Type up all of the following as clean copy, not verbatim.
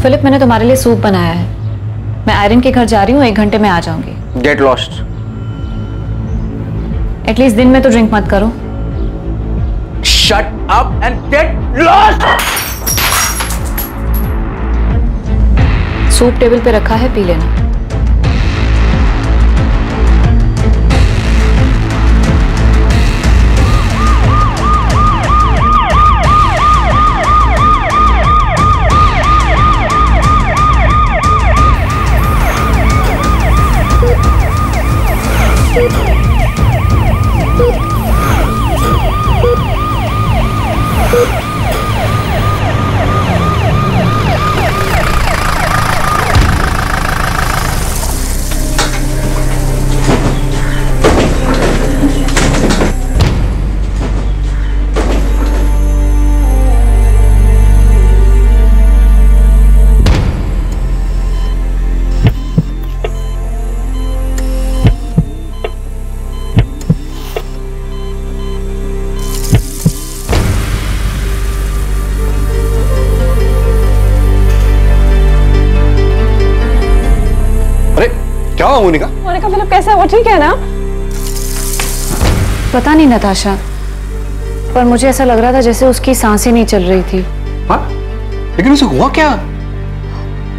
Philip, मैंने तुम्हारे लिए सूप बनाया है। मैं आयरन के घर जा रही हूँ, 1 घंटे में आ जाऊंगी। Get lost. एटलीस्ट दिन में तो ड्रिंक मत करो। Shut up and get lost. Soup table पे रखा है, पी लेना। क्या हुआ मोनिका? मोनिका, फिलिप कैसा है? वो ठीक है ना? पता नहीं नताशा, पर मुझे ऐसा लग रहा था जैसे उसकी सांसें नहीं चल रही थी। हाँ? लेकिन उसे हुआ क्या?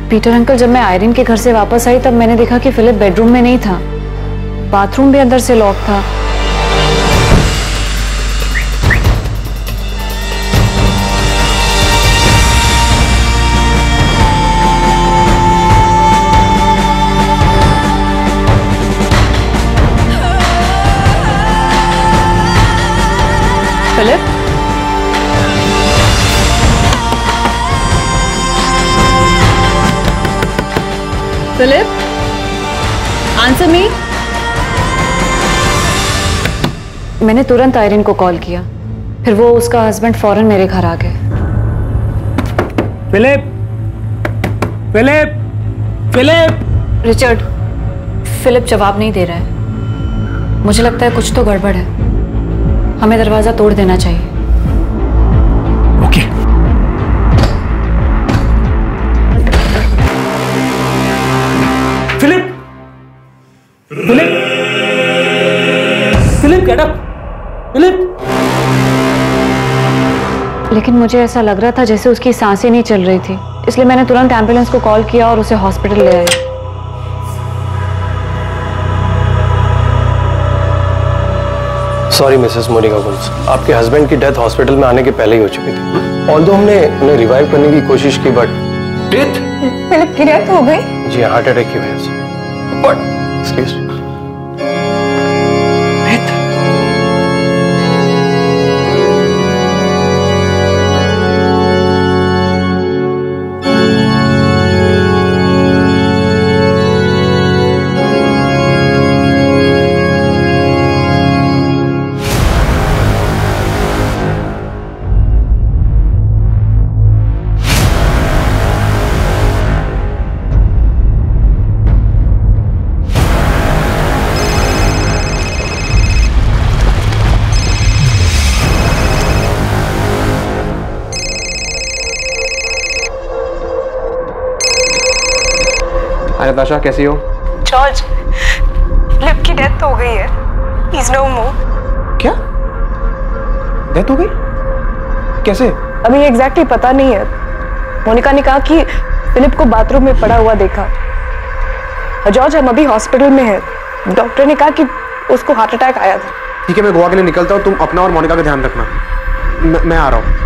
पीटर अंकल, जब मैं आयरन के घर से वापस आई तब मैंने देखा कि फिलिप बेडरूम में नहीं था। बाथरूम भी अंदर से लॉक था। Philip, Philip, answer me. मैंने तुरंत आयरन को कॉल किया, फिर वो उसका हस्बैंड फौरन मेरे घर आ गए। Philip, Philip, Philip. Richard, Philip जवाब नहीं दे रहा है। मुझे लगता है कुछ तो गड़बड़ है। हमें दरवाजा तोड़ देना चाहिए। Okay. Philip, Philip, Philip, get up. Philip. लेकिन मुझे ऐसा लग रहा था जैसे उसकी सांसें नहीं चल रही थी, इसलिए मैंने तुरंत एम्बुलेंस को कॉल किया और उसे हॉस्पिटल ले आई। सॉरी मिसेस मोनिका गुल्स, आपके हस्बैंड की डेथ हॉस्पिटल में आने के पहले ही हो चुकी थी। ऑल्दो हमने उन्हें रिवाइव करने की कोशिश की, बट डेथ? फिलिप की डेथ हो गई? जी, हार्ट अटैक की वजह से। What? Excuse me. Death? Natasha, कैसी हो? जॉर्ज, फिलिप की डेथ हो गई है। ही इज नो मोर। क्या? डेथ हो गई? कैसे? अभी एग्जैक्टली पता नहीं है। मोनिका ने कहा कि फिलिप को बाथरूम में पड़ा हुआ देखा। जॉर्ज, हम अभी हॉस्पिटल में हैं। डॉक्टर ने कहा कि उसको हार्ट अटैक आया था। ठीक है, मैं गोवा के लिए निकलता हूँ। तुम अपना और मोनिका का ध्यान रखना। मैं आ रहा हूँ।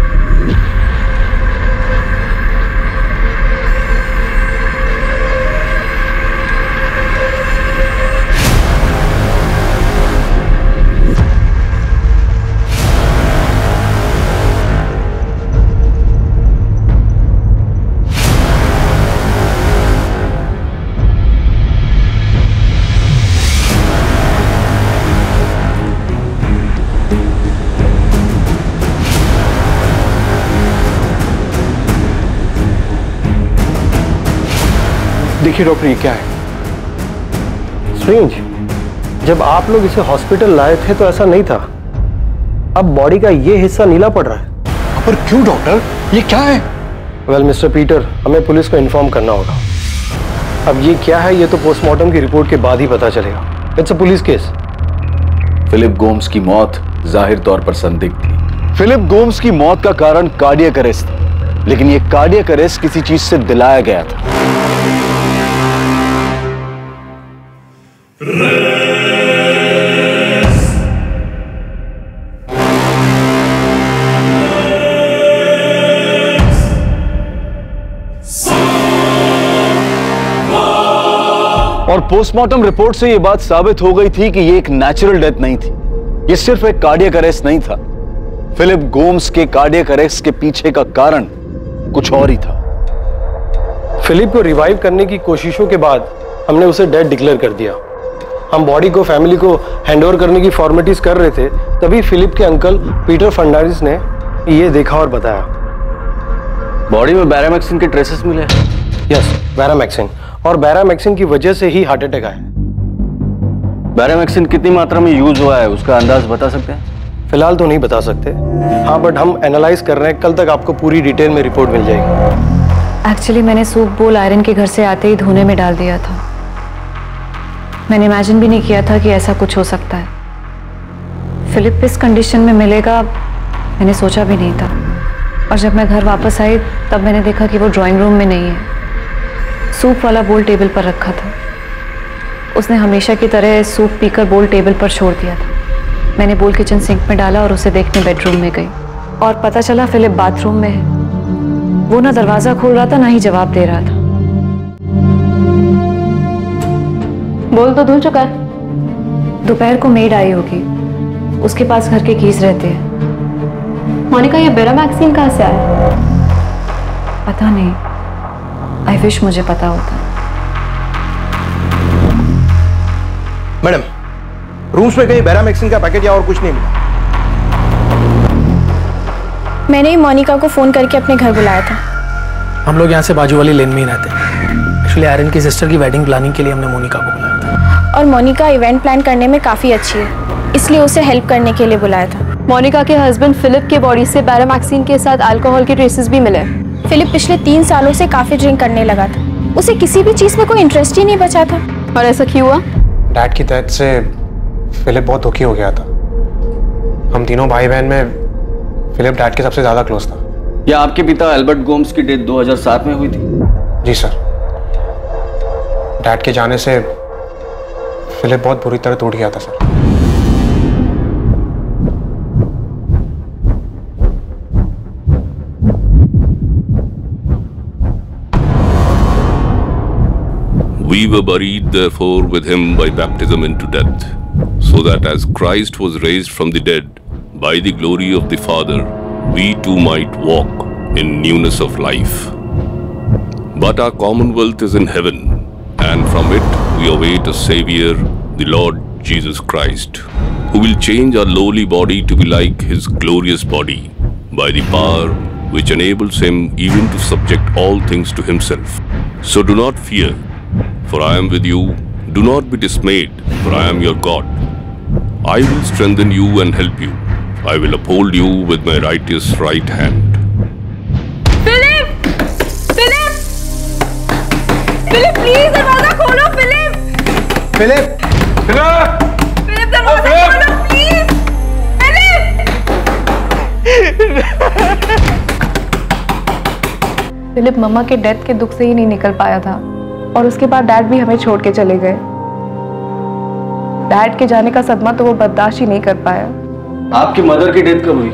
देखिए डॉक्टर, ये क्या है? स्ट्रेंज, जब आप लोग इसे हॉस्पिटल लाए थे तो ऐसा नहीं था। अब बॉडी का ये हिस्सा नीला पड़ रहा है। पर क्यों डॉक्टर? ये क्या है? वेल मिस्टर पीटर, हमें पुलिस को इन्फॉर्म करना होगा। अब ये क्या है ये तो पोस्टमार्टम की रिपोर्ट के बाद ही पता चलेगा। It's a police case. Philip Gomes की मौत जाहिर तौर पर संदिग्ध थी। फिलिप गोम्स की मौत का कारण कार्डियक अरेस्ट था, लेकिन यह कार्डियक अरेस्ट किसी चीज से दिलाया गया था। और पोस्टमार्टम रिपोर्ट से यह बात साबित हो गई थी कि यह एक नेचुरल डेथ नहीं थी, यह सिर्फ एक कार्डियक अरेस्ट नहीं था। फिलिप गोम्स के कार्डियक अरेस्ट के पीछे का कारण कुछ और ही था। फिलिप को रिवाइव करने की कोशिशों के बाद हमने उसे डेड डिक्लेयर कर दिया। हम बॉडी को फैमिली को हैंडओवर करने की फॉर्मेलिटीज कर रहे थे, तभी फिलिप के अंकल पीटर फर्नांडिस ने ये देखा और बताया। बॉडी में बैरामैक्सिन के ट्रेसेस मिले। यस, बैरामैक्सिन, और बैरामैक्सिन की वजह से ही हार्ट अटैक आया। बैरामैक्सिन कितनी मात्रा में यूज हुआ है उसका अंदाज बता सकते हैं? फिलहाल तो नहीं बता सकते, हाँ, बट हम एनालाइज कर रहे हैं। कल तक आपको पूरी डिटेल में रिपोर्ट मिल जाएगी। एक्चुअली मैंने सूप बोल आयरन के घर से आते ही धोने में डाल दिया था। मैंने इमेजिन भी नहीं किया था कि ऐसा कुछ हो सकता है। फिलिप इस कंडीशन में मिलेगा मैंने सोचा भी नहीं था। और जब मैं घर वापस आई तब मैंने देखा कि वो ड्राइंग रूम में नहीं है। सूप वाला बोल टेबल पर रखा था। उसने हमेशा की तरह सूप पीकर बोल टेबल पर छोड़ दिया था। मैंने बोल किचन सिंक में डाला और उसे देखने बेडरूम में गई और पता चला फिलिप बाथरूम में है। वो ना दरवाजा खोल रहा था ना ही जवाब दे रहा था। बोल तो धुल चुका है। दोपहर को मेड आई होगी, उसके पास घर के कीज रहते हैं। मोनिका, ये बैरामैक्सिन कहाँ से आया? पता नहीं, आई विश मुझे पता होता। मैडम, रूम्स में कहीं बैरामैक्सिन का पैकेट या और कुछ नहीं मिला। मैंने ही मोनिका को फोन करके अपने घर बुलाया था। हम लोग यहाँ से बाजू वाली लेन में ही रहते हैं। एक्चुअली आयरन की सिस्टर की वेडिंग प्लानिंग के लिए हमने मोनिका को बुलाया था। और मोनिका इवेंट प्लान करने में काफ़ी अच्छी है, इसलिए उसे हेल्प करने के लिए बुलाया था। मोनिका के हस्बैंड फिलिप के बॉडी से बैरामैक्सिन के साथ अल्कोहल के ट्रेसेस भी मिले। फिलिप पिछले 3 सालों से काफ़ी ड्रिंक करने लगा था। उसे किसी भी चीज़ में कोई इंटरेस्ट ही नहीं बचा था। और ऐसा क्यों हुआ? डैड की डेथ से फिलिप बहुत दुखी हो गया था। हम तीनों भाई बहन में फिलिप डैड के सबसे ज्यादा क्लोज था। या आपके पिता एल्बर्ट गोम्स की डेथ 2007 में हुई थी? जी सर। डैड के जाने से फिलिप बहुत बुरी तरह टूट गया था sir. We were buried therefore with him by baptism into death, so that as Christ was raised from the dead by the glory of the Father, we too might walk in newness of life. But our commonwealth is in heaven, and from it we await a Savior, the Lord Jesus Christ, who will change our lowly body to be like his glorious body, by the power which enables him even to subject all things to himself. So do not fear, for I am with you. Do not be dismayed, for I am your God. I will strengthen you and help you. I will uphold you with my righteous right hand. Philip! Philip! Philip, please दरवाजा खोलो। Philip! Philip! Philip, दरवाजा खोलो please. Philip मम्मा के death के दुख से ही नहीं निकल पाया था, और उसके बाद डैड भी हमें छोड़ के चले गए। डैड के जाने का सदमा तो वो बर्दाश्त ही नहीं कर पाया। आपकी मदर की डेथ कब हुई?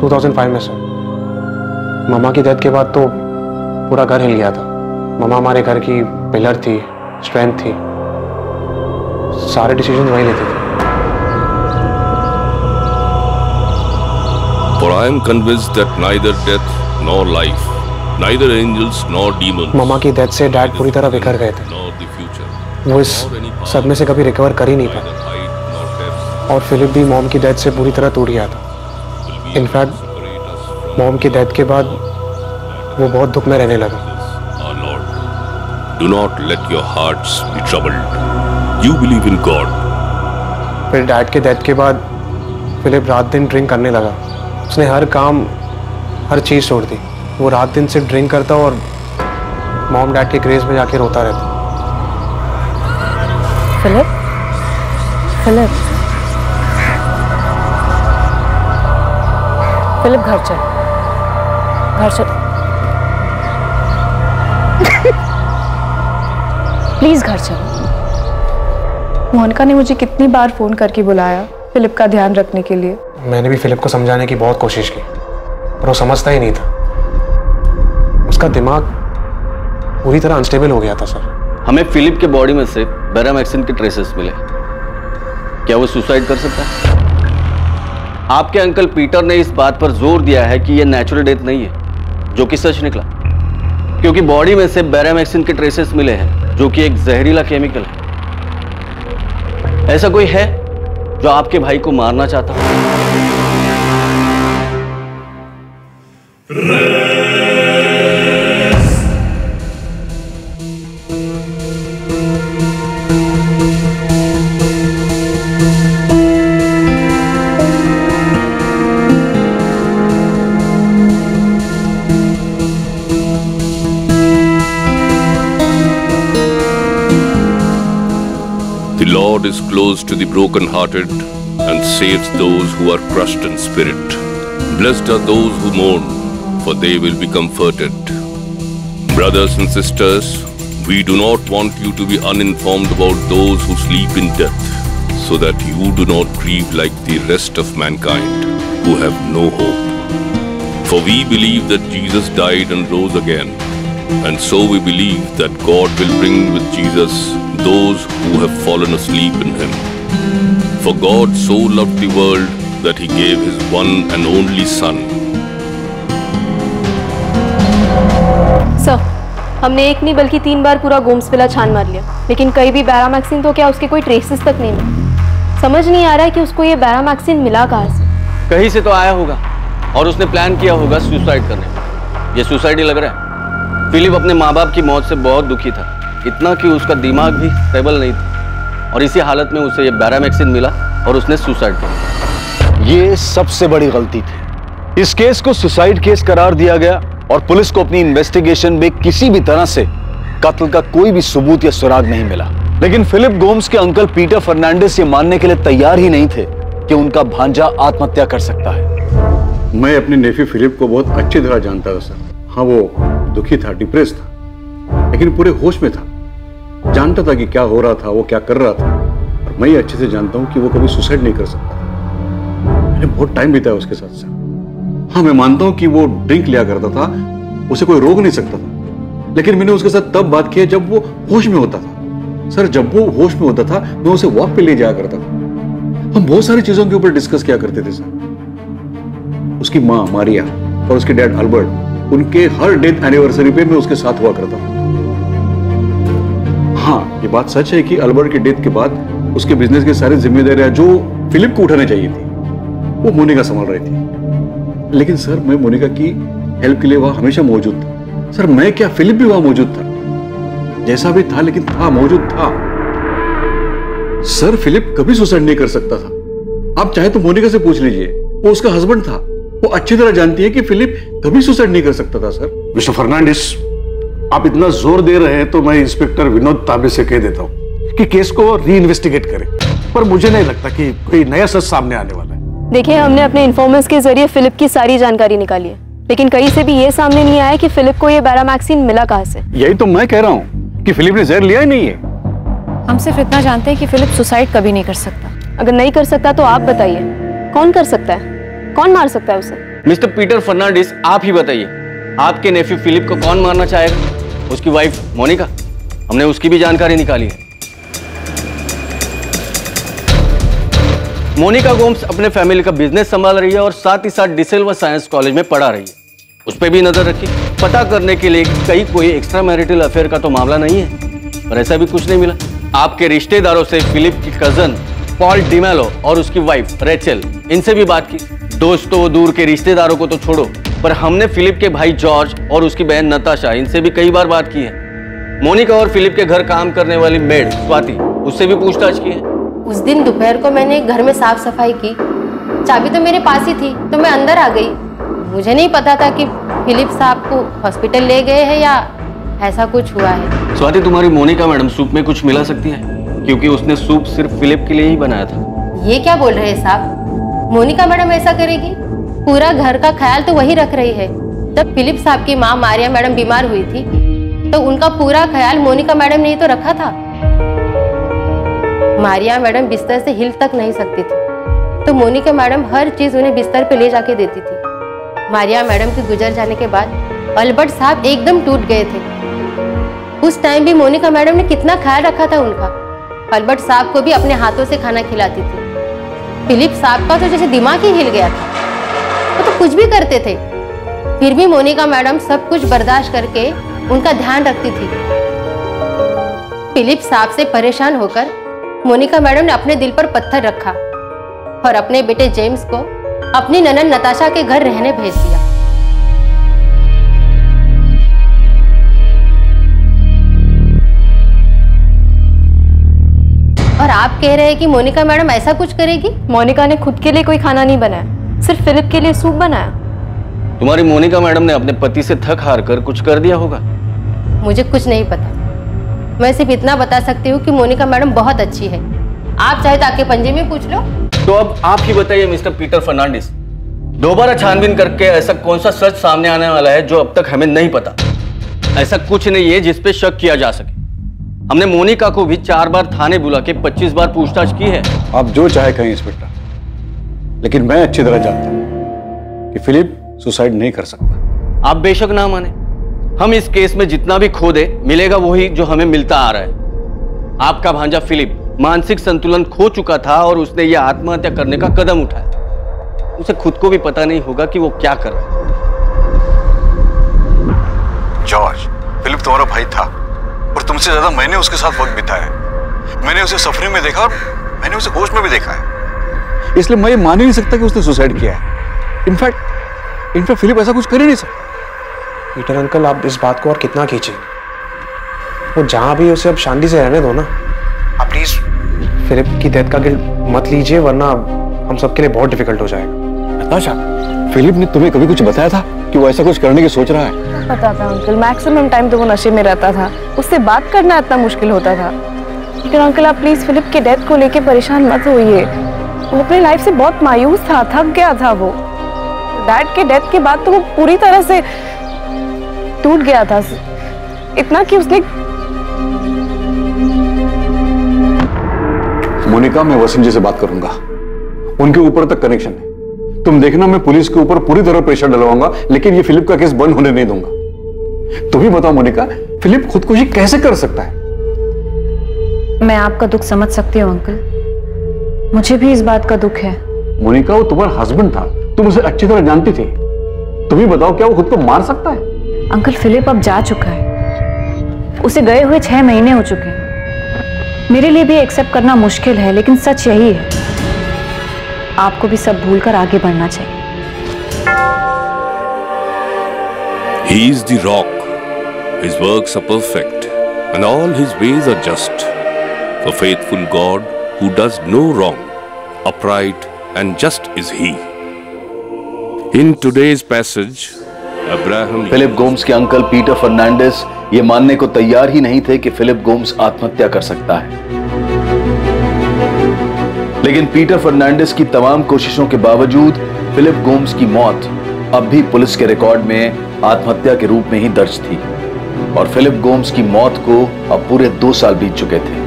2005 में सर। मामा की डेथ के बाद तो पूरा घर हिल गया था। मामा हमारे घर की पिलर थी, स्ट्रेंथ थी, सारे डिसीजन वही लेते थे। For I am convinced that neither death nor life, neither angels nor demons, मामा की डेथ से डैड पूरी तरह बिखर गए थे। nor the future, वो इस सदमे से कभी रिकवर कर ही नहीं neither पाए। height nor depth, और फिलिप भी मॉम की डेथ से पूरी तरह टूट गया था। इनफैक्ट मॉम की डेथ के बाद वो बहुत दुख में रहने लगा। our Lord. Do not let your hearts be troubled. You believe in God. फिर डैड के डेथ के बाद फिलिप रात दिन ड्रिंक करने लगा। उसने हर काम, हर चीज़ छोड़ दी। वो रात दिन सिर्फ ड्रिंक करता और मॉम डैड के क्रेज में जाके रोता रहता। फिलिप, फिलिप, फिलिप घर चल, घर चल, प्लीज घर चल। मोनिका ने मुझे कितनी बार फोन करके बुलाया फिलिप का ध्यान रखने के लिए। मैंने भी फिलिप को समझाने की बहुत कोशिश की, पर वो समझता ही नहीं था। उसका दिमाग पूरी तरह अनस्टेबल हो गया था सर। हमें फिलिप के बॉडी में से बैरामैक्सिन के ट्रेसेस मिले। क्या वो सुसाइड कर सकता है? आपके अंकल पीटर ने इस बात पर जोर दिया है कि यह नेचुरल डेथ नहीं है, जो कि सच निकला, क्योंकि बॉडी में से बैरामैक्सिन के ट्रेसेस मिले हैं, जो कि एक जहरीला केमिकल है। ऐसा कोई है जो आपके भाई को मारना चाहता हो? The Lord is close to the broken-hearted and saves those who are crushed in spirit. Blessed are those who mourn, for they will be comforted. Brothers and sisters, we do not want you to be uninformed about those who sleep in death, so that you do not grieve like the rest of mankind, who have no hope. For we believe that Jesus died and rose again, and so we believe that God will bring with Jesus those who have fallen asleep in him. For God so loved the world that he gave his one and only Son. Sir, हमने एक नहीं बल्कि 3 बार पूरा Gomes villa छान मार लिया, लेकिन कहीं भी बैरामैक्सिन तो क्या उसके कोई ट्रेसेस तक नहीं मिले। समझ नहीं आ रहा है कि उसको ये बैरामैक्सिन मिला कहाँ से। कहीं से तो आया होगा और उसने प्लान किया होगा सुसाइड करने का। ये सुसाइड ही लग रहा है। फिलिप अपने माँ बाप की मौत से बहुत दुखी था, इतना कि उसका दिमाग भी स्टेबल नहीं था, और इसी हालत में उसे ये बैरामैक्सिन मिला और उसने सुसाइड कर लिया। ये सबसे बड़ी गलती थी। इस केस को सुसाइड केस करार दिया गया और पुलिस को अपनी इन्वेस्टिगेशन में किसी भी तरह से कत्ल का कोई भी सबूत या सुराग नहीं मिला। लेकिन फिलिप गोम्स के अंकल पीटर फर्नांडिस ये मानने के लिए तैयार ही नहीं थे कि उनका भांजा आत्महत्या कर सकता है। मैं अपने नेफ्यू फिलिप को बहुत अच्छी तरह जानता था सर। हाँ, वो दुखी था, डिप्रेस था, लेकिन पूरे होश में था। जानता था कि क्या हो रहा था, वो क्या कर रहा था, और मैं ये अच्छे से जानता हूँ कि वो कभी सुसाइड नहीं कर सकता। मैंने बहुत टाइम बिताया उसके साथ सर। हाँ, मैं मानता हूँ कि वो ड्रिंक लिया करता था, उसे कोई रोक नहीं सकता था, लेकिन मैंने उसके साथ तब बात की जब वो होश में होता था। सर, जब वो होश में होता था मैं उसे वॉक पे ले जाया करता था। हम बहुत सारी चीजों के ऊपर डिस्कस किया करते थे सर। उसकी माँ मारिया और उसके डैड अल्बर्ट, उनके हर डेथ एनिवर्सरी पे मैं उसके साथ हुआ करता था। हाँ, ये बात सच है कि अल्बर्ट के डेथ के बाद उसके बिजनेस की सारी जिम्मेदारियां जो फिलिप को उठानी चाहिए थी वो मोनिका संभाल रही थी। लेकिन सर, मैं मोनिका की हेल्प के लिए वहां हमेशा मौजूद था। सर, मैं क्या, फिलिप भी वहां मौजूद था, जैसा भी था, लेकिन था, मौजूद था। सर, फिलिप कभी सुसाइड नहीं कर सकता था। आप चाहे तो मोनिका से पूछ लीजिए, वो उसका हस्बैंड था। वो अच्छी तरह जानती है कि फिलिप कभी सुसाइड नहीं कर सकता था सर। मिस्टर फर्नांडिस, आप इतना जोर दे रहे हैं तो मैं इंस्पेक्टर विनोद ताबे से कह देता हूँ कि केस को री इन्वेस्टिगेट करें, पर मुझे नहीं लगता कि कोई नया सच सामने आने वाला है। देखिए, हमने अपने इन्फॉर्मर्स के जरिए फिलिप की सारी जानकारी निकाली है, लेकिन कहीं से भी ये सामने नहीं आया कि फिलिप को ये बैरामैक्सिन मिला कहाँ से। यही तो मैं कह रहा हूँ कि फिलिप ने जहर लिया ही नहीं है। हम सिर्फ इतना जानते हैं कि फिलिप सुसाइड कभी नहीं कर सकता। अगर नहीं कर सकता तो आप बताइए, कौन कर सकता है? कौन मार सकता है उसे? मिस्टर पीटर फर्नांडिस, आप ही बताइए, आपके नेफ्यू फिलिप को कौन मारना चाहेगा? उसकी वाइफ मोनिका? हमने उसकी भी जानकारी निकाली है। मोनिका गोम्स अपने फैमिली का बिजनेस संभाल रही है और साथ ही साथ डिसेल्वा साइंस कॉलेज में पढ़ा रही है। उस पर भी नजर रखी, पता करने के लिए कहीं कोई एक्स्ट्रा मैरिटल अफेयर का तो मामला नहीं है, पर ऐसा भी कुछ नहीं मिला। आपके रिश्तेदारों से फिलिप की कजन पॉल डिमेलो और उसकी वाइफ रेचल, इनसे भी बात की। दोस्तों, दूर के रिश्तेदारों को तो छोड़ो, पर हमने फिलिप के भाई जॉर्ज और उसकी बहन नताशा, इनसे भी कई बार बात की है। मोनिका और फिलिप के घर काम करने वाली मेड स्वाति, उससे भी पूछताछ की है। उस दिन दोपहर को मैंने घर में साफ सफाई की, चाबी तो मेरे पास ही थी, तो मैं अंदर आ गई। मुझे नहीं पता था कि फिलिप साहब को हॉस्पिटल ले गए हैं या ऐसा कुछ हुआ है? स्वाति, तुम्हारी मोनिका मैडम सूप में कुछ मिला सकती है, क्योंकि उसने सूप सिर्फ फिलिप के लिए ही बनाया था। ये क्या बोल रहे हैं साहब? मोनिका मैडम ऐसा करेगी? पूरा घर का ख्याल तो वही रख रही है। जब फिलिप साहब की माँ मारिया मैडम बीमार हुई थी तो उनका पूरा ख्याल मोनिका मैडम ने ही तो रखा था। मारिया मैडम बिस्तर से हिल तक नहीं सकती थी, तो मोनिका मैडम हर चीज उन्हें बिस्तर पे ले जाके देती थी। मारिया मैडम के गुजर जाने के बाद अल्बर्ट साहब एकदम टूट गए थे। उस टाइम भी मोनिका मैडम ने कितना ख्याल रखा था उनका। अल्बर्ट साहब को भी अपने हाथों से खाना खिलाती थी। फिलिप साहब का तो जैसे दिमाग ही हिल गया था, वो तो कुछ भी करते थे, फिर भी मोनिका मैडम सब कुछ बर्दाश्त करके उनका ध्यान रखती थी। फिलिप साहब से परेशान होकर मोनिका मैडम ने अपने दिल पर पत्थर रखा और अपने बेटे जेम्स को अपनी ननद नताशा के घर रहने भेज दिया। और आप कह रहे हैं कि मोनिका मैडम ऐसा कुछ करेगी? मोनिका ने खुद के लिए कोई खाना नहीं बनाया, सिर्फ फिलिप के लिए सूप बनाया। तुम्हारी मोनिका मैडम ने अपने पति से थक हार कर कुछ कर दिया होगा। मुझे कुछ नहीं पता, मैं सिर्फ इतना बता सकती हूँ कि मोनिका मैडम बहुत अच्छी है। आप चाहे तो आपके पंजे में पूछ लो। तो अब आप ही बताइए मिस्टर पीटर फर्नांडिस, दोबारा छानबीन करके ऐसा कौन सा सच सामने आने वाला है जो अब तक हमें नहीं पता? ऐसा कुछ नहीं है जिस पे शक किया जा सके। हमने मोनिका को भी 4 बार थाने बुला के 25 बार पूछताछ की है। आप जो चाहे कहें इंस्पेक्टर, लेकिन मैं अच्छी तरह जानता हूं कि फिलिप सुसाइड नहीं कर सकता। आप बेशक ना माने, हम इस केस में जितना भी खोदे मिलेगा वही जो हमें मिलता आ रहा है। आपका भांजा फिलिप मानसिक संतुलन खो चुका था और उसने यह आत्महत्या करने का कदम उठाया। उसे खुद को भी पता नहीं होगा कि वो क्या कर रहा है। जॉर्ज, फिलिप तुम्हारा भाई था और तुमसे ज्यादा मैंने उसके साथ वक्त बिताया है। मैंने उसे सफरिंग में देखा और मैंने उसे होश में भी देखा है, इसलिए मैं ये मान ही नहीं सकता कि उसने सुसाइड किया है। इनफैक्ट फिलिप ऐसा कुछ कर ही नहीं सकता। पीटर अंकल, आप इस बात को और कितना खींचेंगे? वो जहां भी उसे अब शांति से रहने दो ना। आप प्लीज फिलिप की डेथ का गिल्ट मत लीजिए, वरना हम सबके लिए बहुत डिफिकल्ट हो जाएगा। नताशा, फिलिप ने तुम्हें कभी कुछ बताया था कि वो ऐसा कुछ करने की सोच रहा है? पता था अंकल, मैक्सिमम टाइम तो वो नशे में रहता था, उससे बात करना इतना मुश्किल होता था। लेकिन अंकल आप प्लीज फिलिप की डेथ को लेके परेशान मत होइए। वो अपनी लाइफ से बहुत मायूस था, थक गया था। वो डैड के डेथ के बाद तो वो पूरी तरह से टूट गया था, इतना कि उसने। मोनिका, मैं वसीम जी से बात करूंगा, उनके ऊपर तक कनेक्शन है। तुम देखना, मैं पुलिस के ऊपर पूरी तरह प्रेशर डलवाऊंगा, लेकिन ये फिलिप का केस बंद होने नहीं दूंगा। तुम ही बताओ मोनिका, फिलिप खुदकुशी कैसे कर सकता है? मैं आपका दुख समझ सकती हूँ अंकल, मुझे भी इस बात का दुख है। मोनिका, वो तुम्हारा हस्बैंड था, तुम उसे अच्छी तरह जानती थी। तुम ही बताओ, क्या वो खुद को मार सकता है? अंकल फिलिप अब जा चुका है, उसे गए हुए 6 महीने हो चुके हैं। मेरे लिए भी एक्सेप्ट करना मुश्किल है, लेकिन सच यही है। आपको भी सब भूलकर आगे बढ़ना चाहिए। He is the rock. His works are perfect, and all his ways are just. The faithful God who does no wrong, upright and just is he. In today's passage, Abraham Philip Gomes के uncle Peter Fernandes ये मानने को तैयार ही नहीं थे कि Philip Gomes आत्महत्या कर सकता है। लेकिन पीटर फर्नांडिस की तमाम कोशिशों के बावजूद फिलिप गोम्स की मौत अब भी पुलिस के रिकॉर्ड में आत्महत्या के रूप में ही दर्ज थी और फिलिप गोम्स की मौत को अब पूरे 2 साल बीत चुके थे।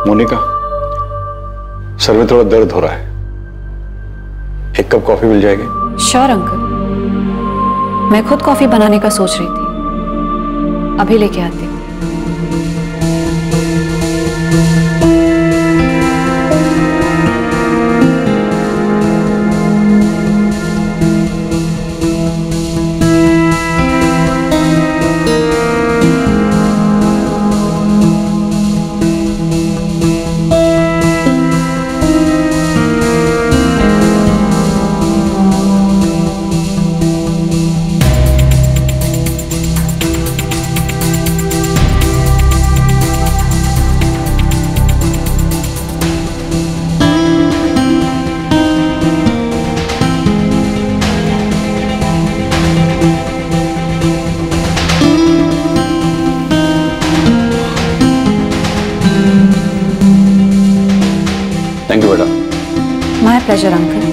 मोनिका, सर में थोड़ा दर्द हो रहा है, 1 कप कॉफी मिल जाएगी? श्योर अंकल, मैं खुद कॉफी बनाने का सोच रही थी, अभी लेके आती हूँ। Pleasure uncle.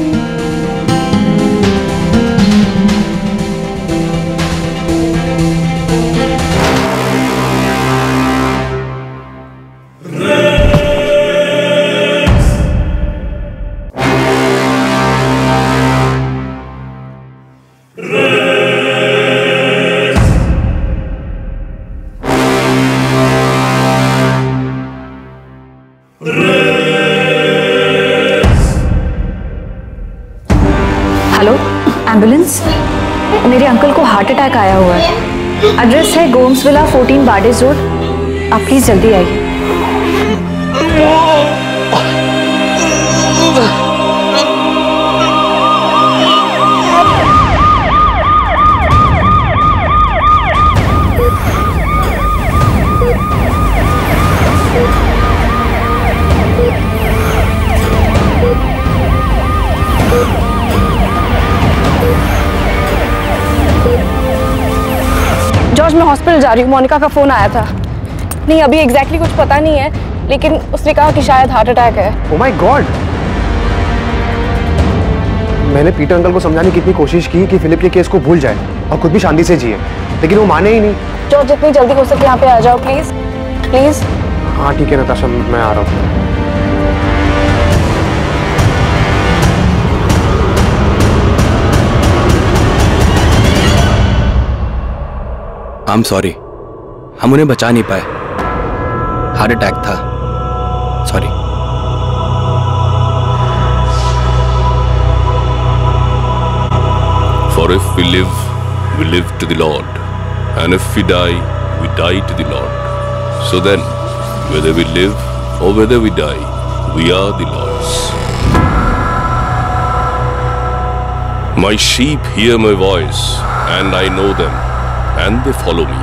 Hello, ambulance. मेरे अंकल को हार्ट अटैक आया हुआ है। एड्रेस है गोम्स विला 14 बार्डेज रोड। आप प्लीज जल्दी आइए। जॉर्ज, मैं हॉस्पिटल जा रही हूँ। मोनिका का फोन आया था। नहीं, अभी एग्जैक्टली कुछ पता नहीं है, लेकिन उसने कहा कि शायद हार्ट अटैक है। Oh my God! मैंने पीटर अंकल को समझाने की इतनी कोशिश की कि फिलिप के केस को भूल जाए और खुद भी शांति से जिए, लेकिन वो माने ही नहीं। जॉर्ज, जितनी जल्दी हो सके यहाँ पे आ जाओ प्लीज, प्लीज। हाँ ठीक है नताशा, मैं आ रहा हूँ। I'm sorry, हम उन्हें बचा नहीं पाए। हार्ट अटैक था। Sorry. For if we live to the Lord, and if we die to the Lord. So then, whether we live or whether we die, we are the Lord's. My sheep hear my voice, and I know them, and they follow me.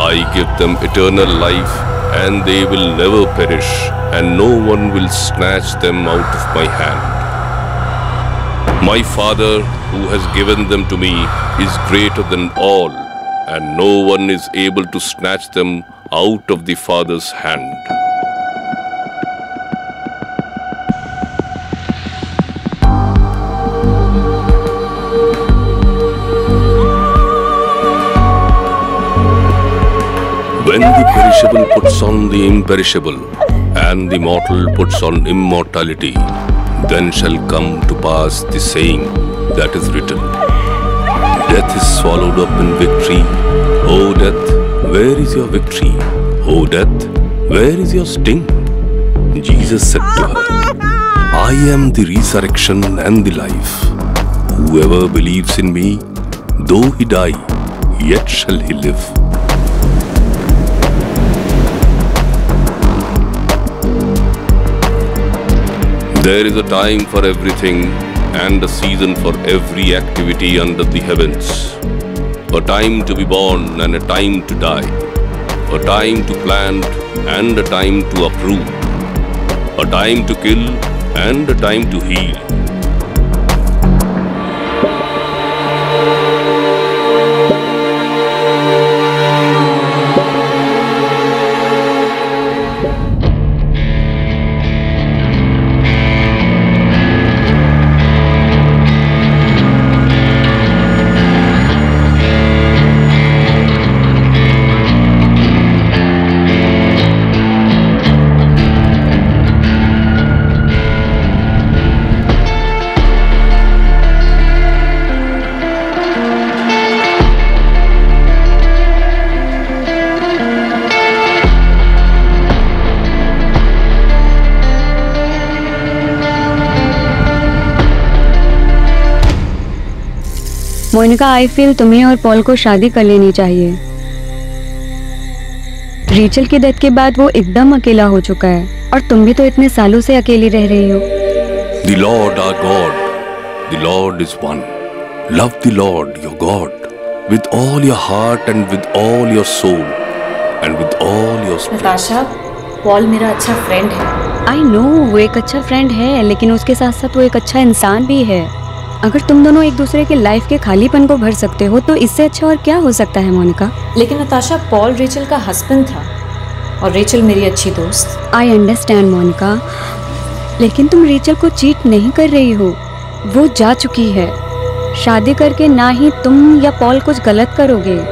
I give them eternal life, and they will never perish, and no one will snatch them out of my hand. My Father, who has given them to me, is greater than all, and no one is able to snatch them out of the Father's hand. When the perishable puts on the imperishable, and the mortal puts on immortality, then shall come to pass the saying that is written, Death is swallowed up in victory. O death, where is your victory? O death, where is your sting? Jesus said to her, I am the resurrection and the life. Whoever believes in me, though he die, yet shall he live. There is a time for everything and a season for every activity under the heavens. A time to be born and a time to die. A time to plant and a time to uproot. A time to kill and a time to heal. Monica, I feel तुम्हें और Paul को शादी कर लेनी चाहिए। रीचल की death के बाद वो एकदम अकेला हो चुका है और तुम भी तो इतने सालों से अकेली रह रही हो। The Lord our God, the Lord is one. Love the Lord your God with all your heart and with all your soul and with all your spirit. Natasha, Paul मेरा अच्छा फ्रेंड है। आई नो वो एक अच्छा friend है, लेकिन उसके साथ साथ वो एक अच्छा इंसान भी है। अगर तुम दोनों एक दूसरे के लाइफ के खालीपन को भर सकते हो तो इससे अच्छा और क्या हो सकता है मोनिका। लेकिन नताशा, पॉल रेचल का हस्बैंड था और रेचल मेरी अच्छी दोस्त। आई अंडरस्टैंड मोनिका, लेकिन तुम रेचल को चीट नहीं कर रही हो, वो जा चुकी है। शादी करके ना ही तुम या पॉल कुछ गलत करोगे।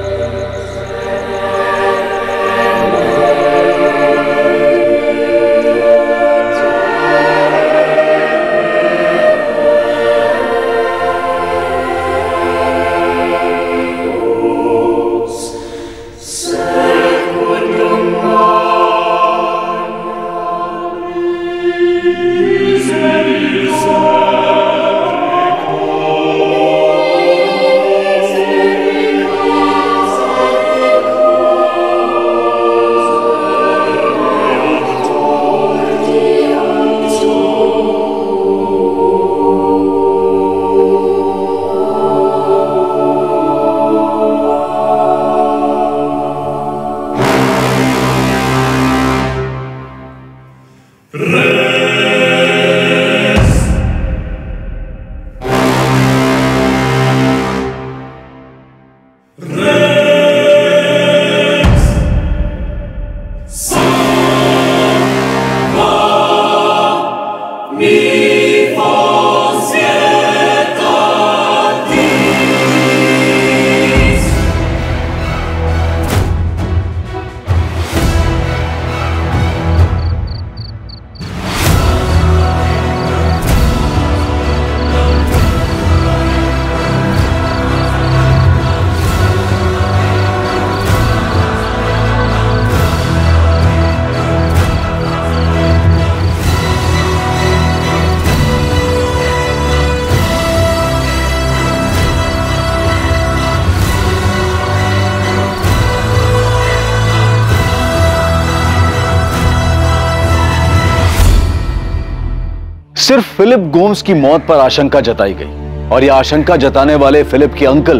सिर्फ फिलिप गोम्स की मौत पर आशंका जताई गई और यह आशंका जताने वाले फिलिप के अंकल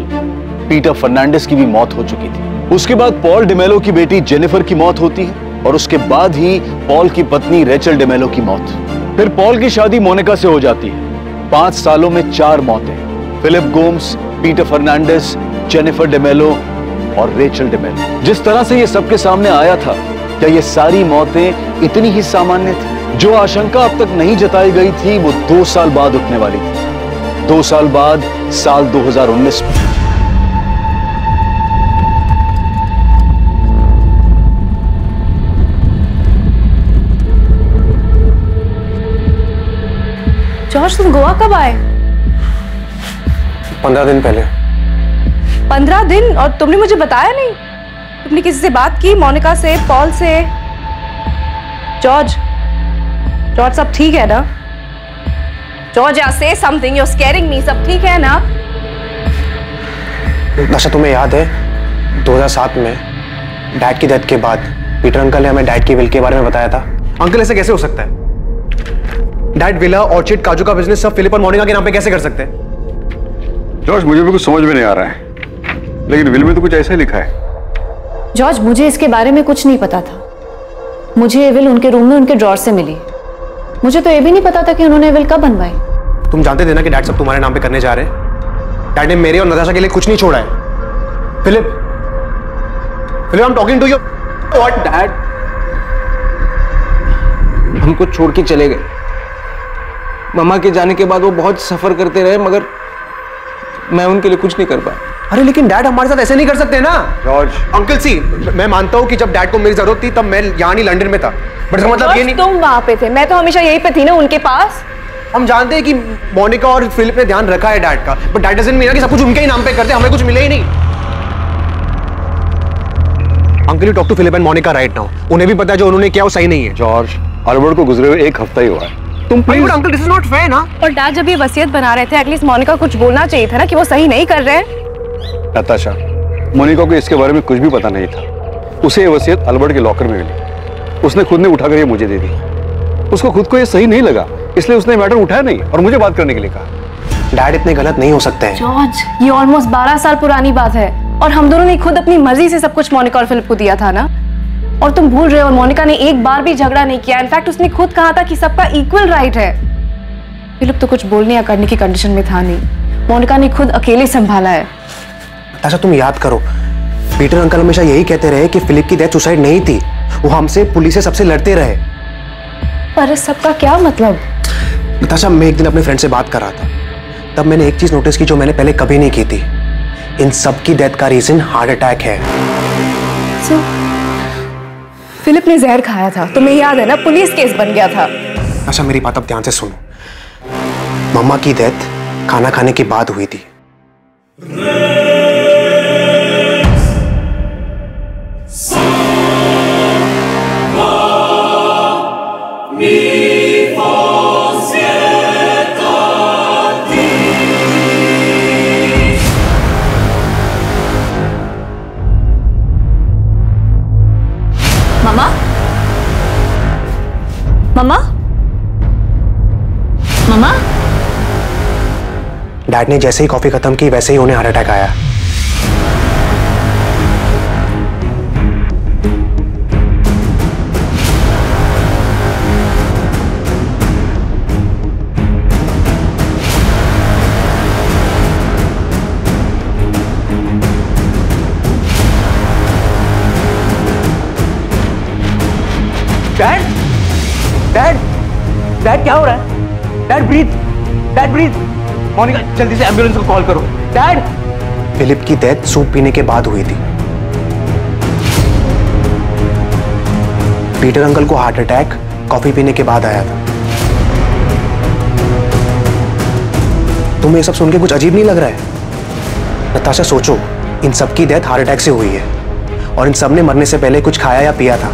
पीटर फर्नांडिस की भी मौत हो चुकी थी। उसके बाद पॉल डिमेलो की बेटी जेनिफर की मौत होती है और उसके बाद ही पॉल की पत्नी रेचल डिमेलो की मौत। फिर पॉल की शादी मोनिका से हो जाती है। 5 सालों में 4 मौतें। Philip Gomes, Peter Fernandes, Jennifer D'Mello और रेचल डिमेलो। जिस तरह से यह सबके सामने आया था, क्या ये सारी मौतें इतनी ही सामान्य थी? जो आशंका अब तक नहीं जताई गई थी वो 2 साल बाद उठने वाली थी। 2 साल बाद साल 2019 में। जॉर्ज, तुम गोवा कब आए? 15 दिन पहले। 15 दिन? और तुमने मुझे बताया नहीं? तुमने किसी से बात की? मोनिका से, पॉल से? जॉर्ज, जॉर्ज सब ठीक है ना? George, say something, you are scaring me. सब ठीक है ना? अच्छा, तुम्हें याद है 2007 में डैड की डेथ के बाद पीटर अंकल ने हमें डैड की विल के बारे में बताया था? अंकल, ऐसे कैसे हो सकता है? डैड विला, ऑर्चिड, काजू का बिजनेस सब फिलिप और मोनिका के नाम पे कैसे कर सकते हैं? जॉर्ज, मुझे भी कुछ समझ में नहीं आ रहा है, लेकिन विल में तो कुछ ऐसा लिखा है। जॉर्ज, मुझे इसके बारे में कुछ नहीं पता था। मुझे ये विल उनके रूम में उनके ड्रॉर से मिली। मुझे तो ये भी नहीं पता था कि उन्होंने विल कब बनवाई। तुम जानते थे ना कि डैड सब तुम्हारे नाम पे करने जा रहे हैं। डैड ने मेरे और नताशा के लिए कुछ नहीं छोड़ा है। Philip, Philip, I am talking to you. What? Dad हमको छोड़ के चले गए। मम्मा के जाने के बाद वो बहुत सफर करते रहे, मगर मैं उनके लिए कुछ नहीं कर पाया। अरे लेकिन डैड हमारे साथ ऐसे नहीं कर सकते ना। जॉर्ज, अंकल सी, मैं मानता हूँ कि जब डैड को मेरी जरूरत थी तब मैं यहाँ नहीं लंदन में था, बट इसका मतलब ये नहीं। तुम वहां पे थे, मैं तो हमेशा यहीं पे थी ना उनके पास। हम जानते हैं कि मोनिका और फिलिप ने ध्यान रखा है डैड का, बट डैड डजंट मीन कि सब कुछ उनके ही नाम पे करते, हमें कुछ मिले ही नहीं। Uncle, you talk to Philip and Monica right now. उन्हें भी पता है जो उन्होंने किया वो सही नहीं है। जॉर्ज, अल्बर्ट को गुजरे हुए 1 हफ्ता ही हुआ है। तुम please. Uncle, this is not fair ना। और डैड जब ये वसीयत बना रहे थे, एटलीस्ट मोनिका कुछ बोलना चाहिए था ना कि वो सही नहीं कर रहे हैं। नताशा, मोनिका को इसके बारे में कुछ भी पता नहीं था। उसे ये वसीयत अल्बर्ट के लॉकर में मिली। उसने खुद ने उठाकर ये मुझे दे दी। उसको खुद को ये सही नहीं लगा, इसलिए उसने मैटर उठाया नहीं और मुझे बात करने के लिए कहा। डैड इतने गलत नहीं हो सकते हैं। जॉर्ज, ये ऑलमोस्ट 12 साल पुरानी बात है और हम दोनों ने खुद अपनी मर्जी से सब कुछ मोनिका और फिलिप को दिया था ना। और तुम भूल रहे हो, मोनिका ने एक बार भी झगड़ा नहीं किया। इनफैक्ट उसने खुद कहा था कि सबका इक्वल राइट है। फिलिप तो कुछ बोलने या करने की कंडीशन में था नहीं। मोनिका ने खुद अकेले संभाला है। अच्छा, तुम याद करो, पीटर अंकल हमेशा यही कहते रहे कि फिलिप की डेथ सुसाइड नहीं थी। वो हमसे, पुलिस से, सबसे लड़ते रहे। पर इस सबका क्या मतलब? नताशा, मैं एक दिन अपने फ्रेंड से बात कर रहा था, तब मैंने एक चीज नोटिस की जो मैंने पहले कभी नहीं की थी। इन सब की डेथ का रीजन हार्ट अटैक है। फिलिप ने जहर खाया था, तुम्हें याद है ना? पुलिस केस बन गया था। अच्छा, मेरी बात अब ध्यान से सुनो। मम्मा की डेथ खाना खाने के बाद हुई थी। मम्मा, मम्मा, मम्मा। डैड ने जैसे ही कॉफी खत्म की वैसे ही उन्हें हार्ट अटैक आया। डैड, डैड, डैड क्या हो रहा है? Dad breathe, dad breathe. Monica, जल्दी से एम्बुलेंस को कॉल करो। डैड। फिलिप की डेथ सूप पीने के बाद हुई थी। पीटर अंकल को हार्ट अटैक कॉफी पीने के बाद आया था। तुम्हें ये सब सुन के कुछ अजीब नहीं लग रहा है? नताशा, सोचो, इन सब की डेथ हार्ट अटैक से हुई है और इन सब ने मरने से पहले कुछ खाया या पिया था।